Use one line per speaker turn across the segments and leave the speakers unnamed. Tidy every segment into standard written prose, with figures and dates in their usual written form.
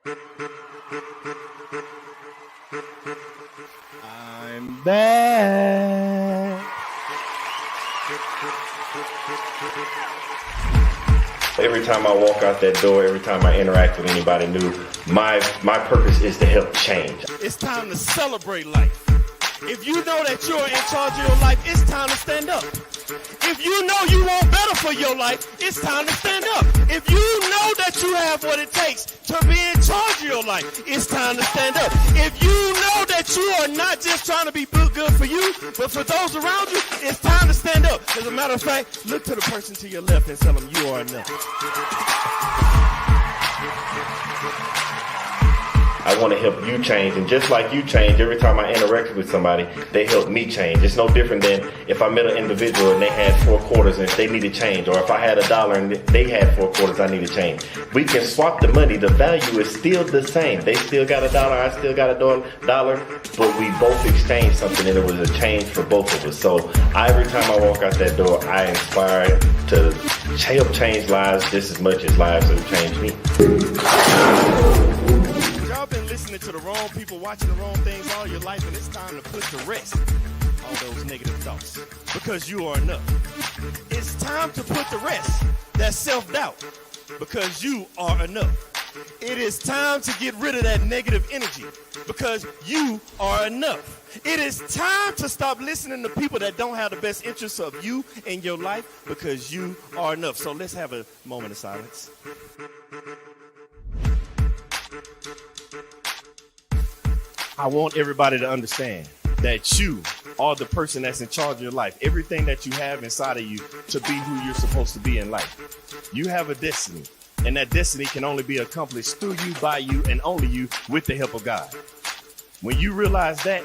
I'm back.
Every time I walk out that door, every time I interact with anybody new, my purpose is to help change.
It's time to celebrate life. If you know that you're in charge of your life, it's time to stand up. If you know you want better for your life, it's time to stand up. If you know that you have what it takes to be in charge of your life, it's time to stand up. If you know that you are not just trying to be good for you, but for those around you, it's time to stand up. As a matter of fact, look to the person to your left and tell them you are enough.
I want to help you change, and just like you change, every time I interact with somebody, they help me change. It's no different than if I met an individual and they had 4 quarters and they needed change, or if I had $1 and they had 4 quarters, I need to change. We can swap the money. The value is still the same. They still got $1, I still got $1, but we both exchanged something, and it was a change for both of us. So every time I walk out that door, I inspire to help change lives just as much as lives have changed me.
Y'all been listening to the wrong people, watching the wrong things all your life, and it's time to put to rest all those negative thoughts, because you are enough. It's time to put to rest that self-doubt, because you are enough. It is time to get rid of that negative energy, because you are enough. It is time to stop listening to people that don't have the best interests of you in your life, because you are enough. So let's have a moment of silence. I want everybody to understand that you are the person that's in charge of your life. Everything that you have inside of you to be who you're supposed to be in life. You have a destiny, and that destiny can only be accomplished through you, by you, and only you, with the help of God. When you realize that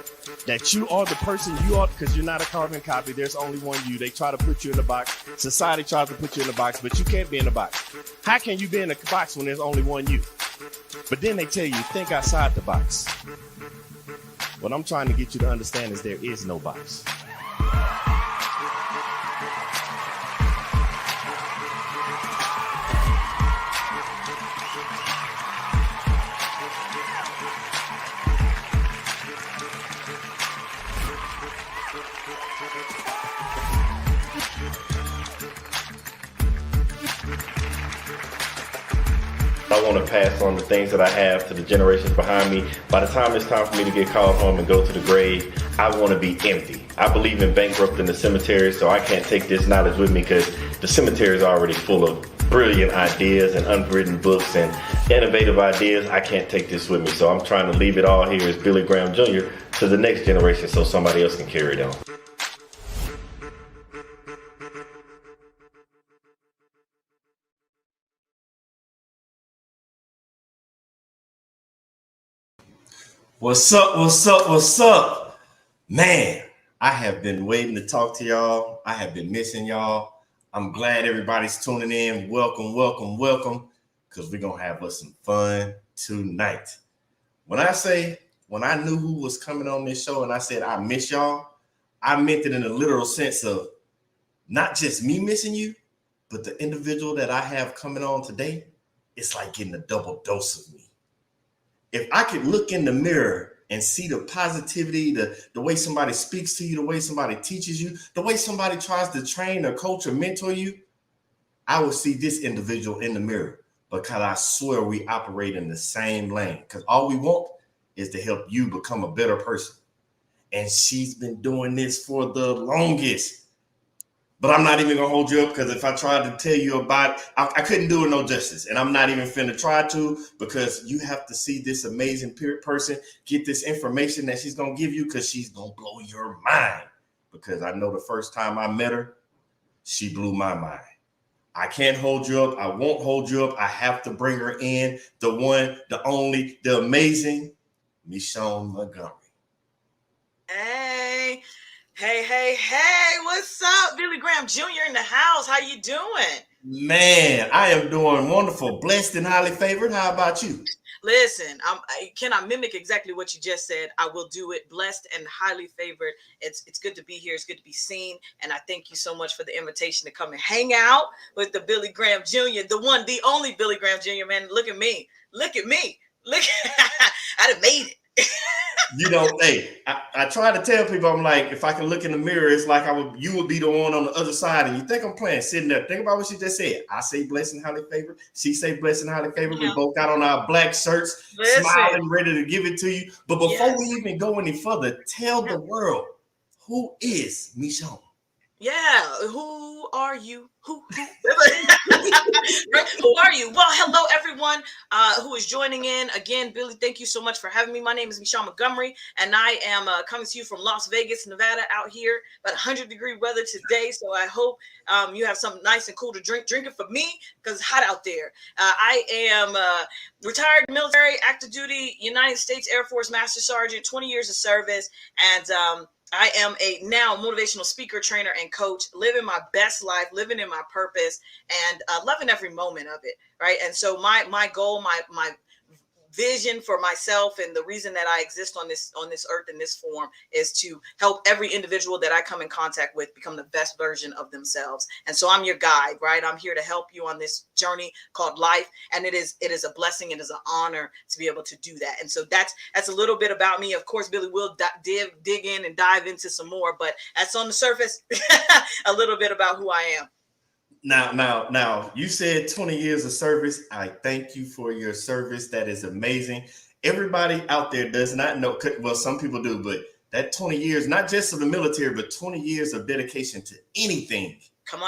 you are the person you are, because you're not a carbon copy, there's only one you. They try to put you in a box. Society tries to put you in a box, but you can't be in a box. How can you be in a box when there's only one you? But then they tell you, think outside the box. What I'm trying to get you to understand is there is no box.
I want to pass on the things that I have to the generations behind me. By the time it's time for me to get called home and go to the grave, I want to be empty. I believe in bankrupting the cemetery, so I can't take this knowledge with me, because the cemetery is already full of brilliant ideas and unwritten books and innovative ideas. I can't take this with me, so I'm trying to leave it all here as Billy Graham Jr. to the next generation so somebody else can carry it on.
What's up? What's up? What's up? Man, I have been waiting to talk to y'all. I have been missing y'all. I'm glad everybody's tuning in. Welcome, welcome, welcome, because we're going to have us some fun tonight. When I knew who was coming on this show and I said, I miss y'all, I meant it in a literal sense of not just me missing you, but the individual that I have coming on today, it's like getting a double dose of me. If I could look in the mirror and see the positivity, the way somebody speaks to you, the way somebody teaches you, the way somebody tries to train or coach or mentor you, I would see this individual in the mirror, because I swear we operate in the same lane, because all we want is to help you become a better person. And she's been doing this for the longest. But I'm not even going to hold you up, because if I tried to tell you about it, I couldn't do it no justice. And I'm not even finna try to, because you have to see this amazing person, get this information that she's going to give you, because she's going to blow your mind. Because I know the first time I met her, she blew my mind. I can't hold you up. I won't hold you up. I have to bring her in. The one, the only, the amazing Michonne Montgomery.
Hey, what's up? Billy Graham Jr. in the house. How you doing?
Man, I am doing wonderful, blessed and highly favored. How about you?
Listen, can I mimic exactly what you just said? I will do it. Blessed and highly favored. It's good to be here. It's good to be seen. And I thank you so much for the invitation to come and hang out with the Billy Graham Jr., the one, the only Billy Graham Jr., man. Look at me. Look, I'd have made it.
You know, hey, I try to tell people, I'm like, if I can look in the mirror, it's like you would be the one on the other side, and you think I'm playing, sitting there. Think about what she just said. I say blessed and highly favored. She say blessed and highly favored.
Yeah.
We both got on our black shirts,
Listen.
smiling, ready to give it to you. But before
Yes.
we even go any further, tell the world, who is Michonne?
Yeah, who are you? Who are you? Well, hello everyone who is joining in. Again, Billy, thank you so much for having me. My name is Michonne Montgomery, and I am coming to you from Las Vegas, Nevada, out here. About 100-degree weather today, so I hope you have something nice and cool to drink. Drink it for me, because it's hot out there. I am retired military, active duty, United States Air Force Master Sergeant, 20 years of service, and I am a now motivational speaker, trainer, and coach, living my best life, living in my purpose, and loving every moment of it, right? And so my goal, my vision for myself, and the reason that I exist on this earth in this form is to help every individual that I come in contact with become the best version of themselves. And so I'm your guide, right? I'm here to help you on this journey called life, and it is a blessing, it is an honor to be able to do that. And so that's a little bit about me. Of course, Billy will dig in and dive into some more, but that's on the surface. A little bit about who I am.
Now, you said 20 years of service. I thank you for your service. That is amazing. Everybody out there does not know, well, some people do, but that 20 years, not just of the military, but 20 years of dedication to anything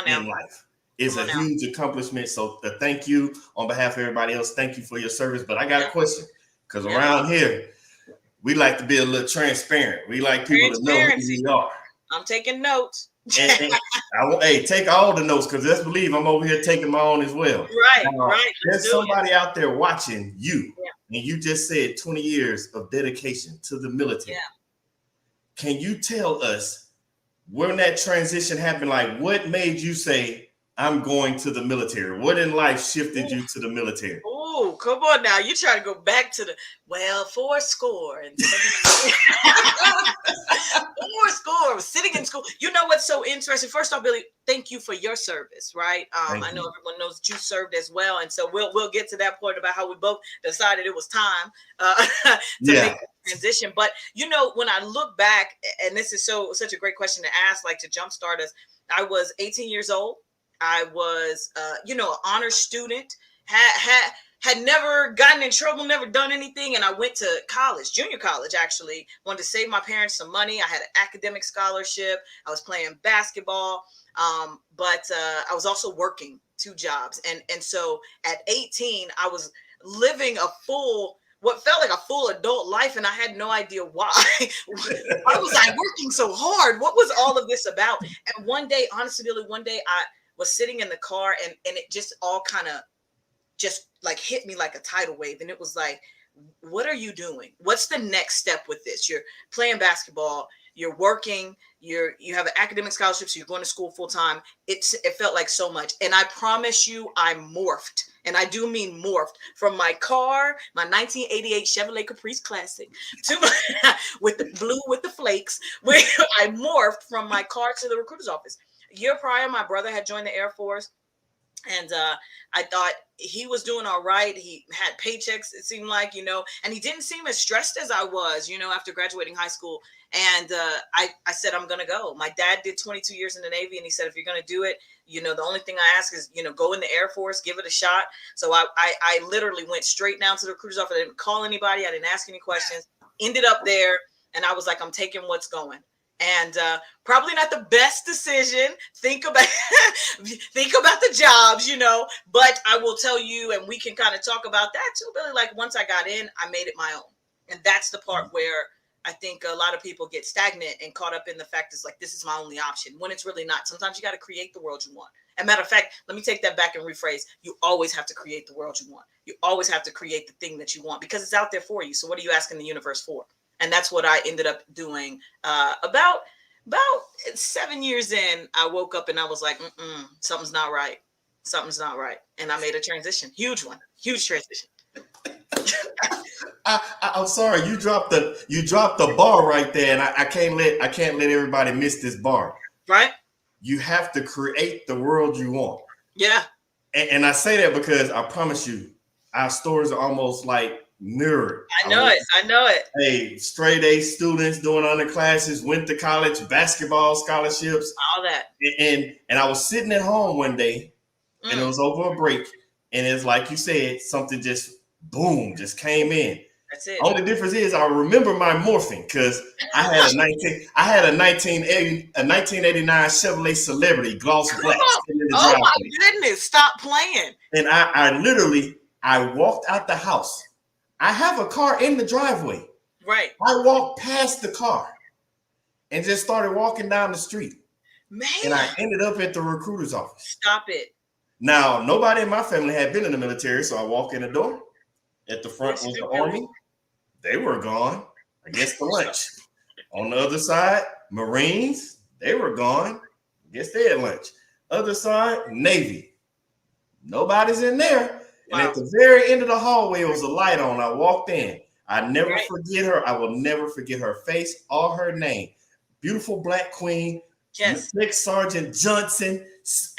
in life is a huge accomplishment. So thank you on behalf of everybody else. Thank you for your service. But I got a question, because around here, we like to be a little transparent. We like people to know who we are.
I'm taking notes.
And take all the notes, because let's believe I'm over here taking my own as well.
Right.
There's somebody out there watching you, and you just said 20 years of dedication to the military.
Yeah.
Can you tell us when that transition happened? Like, what made you say, I'm going to the military? What in life shifted you to the military?
Oh, come on now. You try to go back to fourscore and 4 sitting in school. You know what's so interesting? First off, Billy, thank you for your service, right? I know everyone knows that you served as well. And so we'll get to that point about how we both decided it was time to make the transition. But, when I look back, and this is such a great question to ask, like to jumpstart us, I was 18 years old. I was, an honor student, had never gotten in trouble, never done anything. And I went to college, junior college, actually. Wanted to save my parents some money. I had an academic scholarship. I was playing basketball, but I was also working 2 jobs. And so at 18, I was living what felt like a full adult life, and I had no idea why. Why was I working so hard? What was all of this about? And one day, honestly, Billy, I was sitting in the car, and it just all kind of just like hit me like a tidal wave. And it was like, what are you doing? What's the next step with this? You're playing basketball, you're working, you have an academic scholarship, so you're going to school full time. It felt like so much. And I promise you, I morphed. And I do mean morphed from my car, my 1988 Chevrolet Caprice Classic, to with the blue with the flakes, where I morphed from my car to the recruiter's office. A year prior, my brother had joined the Air Force. And I thought he was doing all right. He had paychecks, it seemed like, and he didn't seem as stressed as I was, after graduating high school. And I said, I'm going to go. My dad did 22 years in the Navy, and he said, if you're going to do it, the only thing I ask is, go in the Air Force, give it a shot. So I literally went straight down to the recruiter's office. I didn't call anybody. I didn't ask any questions. Ended up there, and I was like, I'm taking what's going. And probably not the best decision. Think about the jobs, but I will tell you, and we can kind of talk about that too, Billy. Like, once I got in, I made it my own. And that's the part where I think a lot of people get stagnant and caught up in the fact is like, this is my only option, when it's really not. Sometimes you got to create the world you want. As a matter of fact, let me take that back and rephrase. You always have to create the world you want. You always have to create the thing that you want, because it's out there for you. So what are you asking the universe for? And that's what I ended up doing. About 7 years in, I woke up and I was like, something's not right. Something's not right. And I made a transition. Huge one. Huge transition.
I'm sorry, you dropped the bar right there, and I can't let everybody miss this bar.
Right?
You have to create the world you want.
Yeah.
And I say that because I promise you, our stories are almost like Mirror.
I know it. I know it.
Hey, straight A students doing other classes, went to college, basketball scholarships,
All that.
and I was sitting at home one day, and it was over a break, and it's like you said, something just boom, just came in.
That's it.
Only difference is I remember my morphing because I had a 1989 Chevrolet Celebrity gloss black sitting in the
Oh
driveway.
my goodness! Stop playing.
And I walked out the house. I have a car in the driveway.
Right,
I walked past the car and just started walking down the street.
man.
And I ended up at the recruiter's office.
Stop it.
Now, nobody in my family had been in the military, so I walk in the door. At the front was the Army. They were gone. I guess the lunch. On the other side, Marines. They were gone. I guess they had lunch. Other side, Navy. Nobody's in there. And at the very end of the hallway, was a light on. I walked in. I never forget her. I will never forget her face or her name. Beautiful black queen.
Yes.
Nick Sergeant Johnson.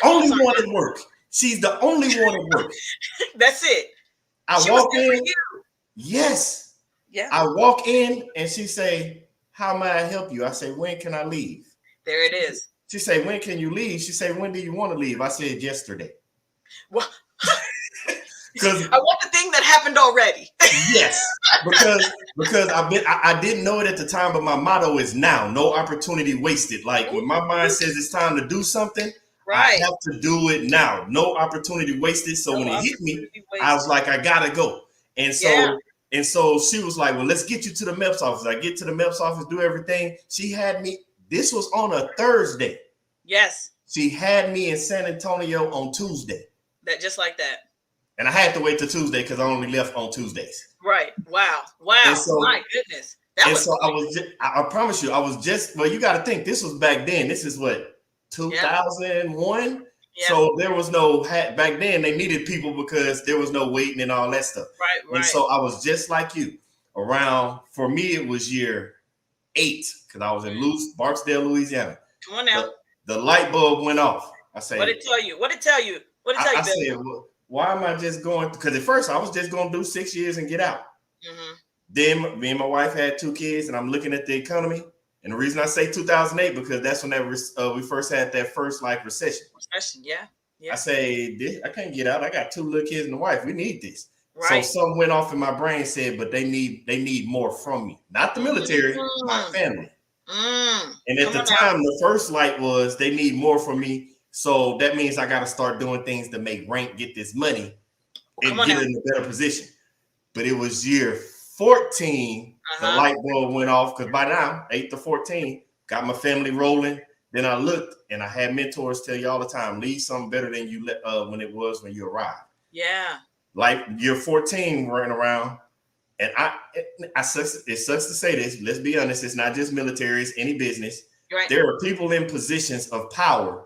Only one at work. She's the only one at work.
That's it.
I
She
walk
was there for
in.
you.
Yes.
Yeah.
I walk in and she say, "How may I help you?" I say, "When can I leave?"
There it is.
She say, "When can you leave?" She say, "When do you want to leave?" I said, "Yesterday."
Well,
Because
I want the thing that happened already.
yes, because I didn't know it at the time, but my motto is now. No opportunity wasted. Like when my mind says it's time to do something,
Right.
I have to do it now. No opportunity wasted. So when it hit me, I was like, I gotta go. And so she was like, "Well, let's get you to the MEPS office." I get to the MEPS office, do everything. She had me. This was on a Thursday.
Yes.
She had me in San Antonio on Tuesday.
That just like that.
And I had to wait till Tuesday because I only left on Tuesdays.
Right. Wow. Wow.
And so-
My goodness.
I promise you, you got to think this was back then. This is what, 2001?
Yeah.
So there was no, back then they needed people because there was no waiting and all that stuff.
Right.
And so I was just like you. For me, it was year 8 because I was in Barksdale, Louisiana.
Come on now.
The light bulb went off. I say,
What did it tell you? What did it tell you? What did it tell you,
I
Billy?
said, well, why am I just going? Because at first I was just going to do 6 years and get out.
Mm-hmm.
Then me and my wife had 2 kids, and I'm looking at the economy. And the reason I say 2008 because that's when we first had that first recession.
Recession, yeah.
I say I can't get out. I got 2 little kids and a wife. We need this.
Right.
So something went off in my brain. Said, but they need more from me, not the military, my family. And at the time, the first light was they need more from me. So that means I got to start doing things to make rank, get this money, and get in a better position. But it was year 14, the light bulb went off because by now, 8 to 14, got my family rolling. Then I looked and I had mentors tell you all the time, leave something better than you when it was when you arrived.
Yeah.
Like year 14 running around. And it sucks to say this. Let's be honest. It's not just military, it's any business.
Right.
There are people in positions of power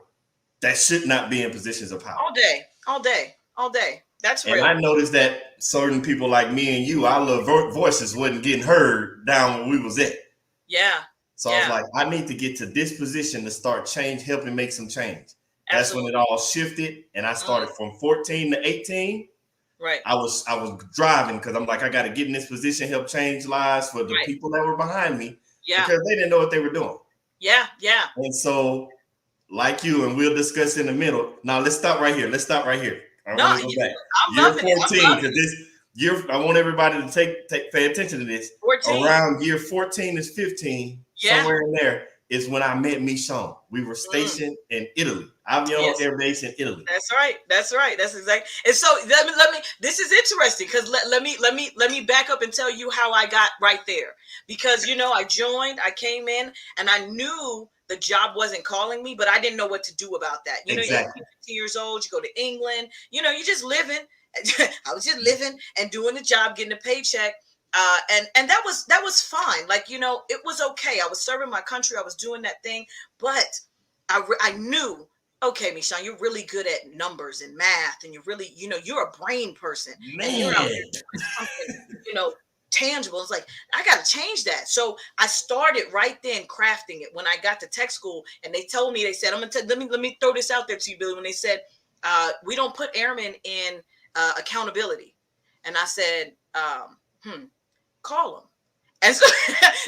that should not be in positions of power.
All day. That's real.
And I noticed that certain people like me and you, our little voices wasn't getting heard down where we was at.
Yeah.
So I was like, I need to get to this position to start helping make some change. That's when it all shifted. And I started from 14 to 18.
Right.
I was driving because I'm like, I got to get in this position, help change lives for the people that were behind me.
Yeah.
Because they didn't know what they were doing.
Yeah.
And so, like you, and we'll discuss in the middle. Now let's stop right here. I want to go back. Year 14, because this year, I want everybody to pay attention to this.
14.
Around year 14 is 15, somewhere in there is when I met Michonne. We were stationed in Italy. Avion Air Base in Italy.
That's right. That's exactly. And so let me. This is interesting because let me back up and tell you how I got right there. Because I joined, I came in, and I knew the job wasn't calling me, but I didn't know what to do about that. You're 15 years old, you go to England, you're just living. I was just living and doing the job, getting a paycheck. And that was fine. It was okay. I was serving my country. I was doing that thing, but I knew, okay, Michonne, you're really good at numbers and math, and you're really, you're a brain person.
Man.
And you're out there doing something, tangible. It's like, I got to change that. So I started right then crafting it. When I got to tech school and they told me, they said, let me throw this out there to you, Billy. When they said, we don't put airmen in accountability. And I said, Call them. And so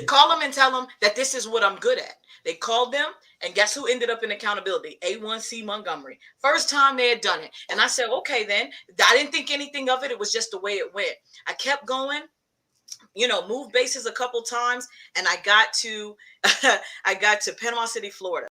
call them and tell them that this is what I'm good at. They called them, and guess who ended up in accountability? A1C Montgomery. First time they had done it. And I said, okay, then. I didn't think anything of it. It was just the way it went. I kept going, moved bases a couple times, and I got to Panama City, Florida.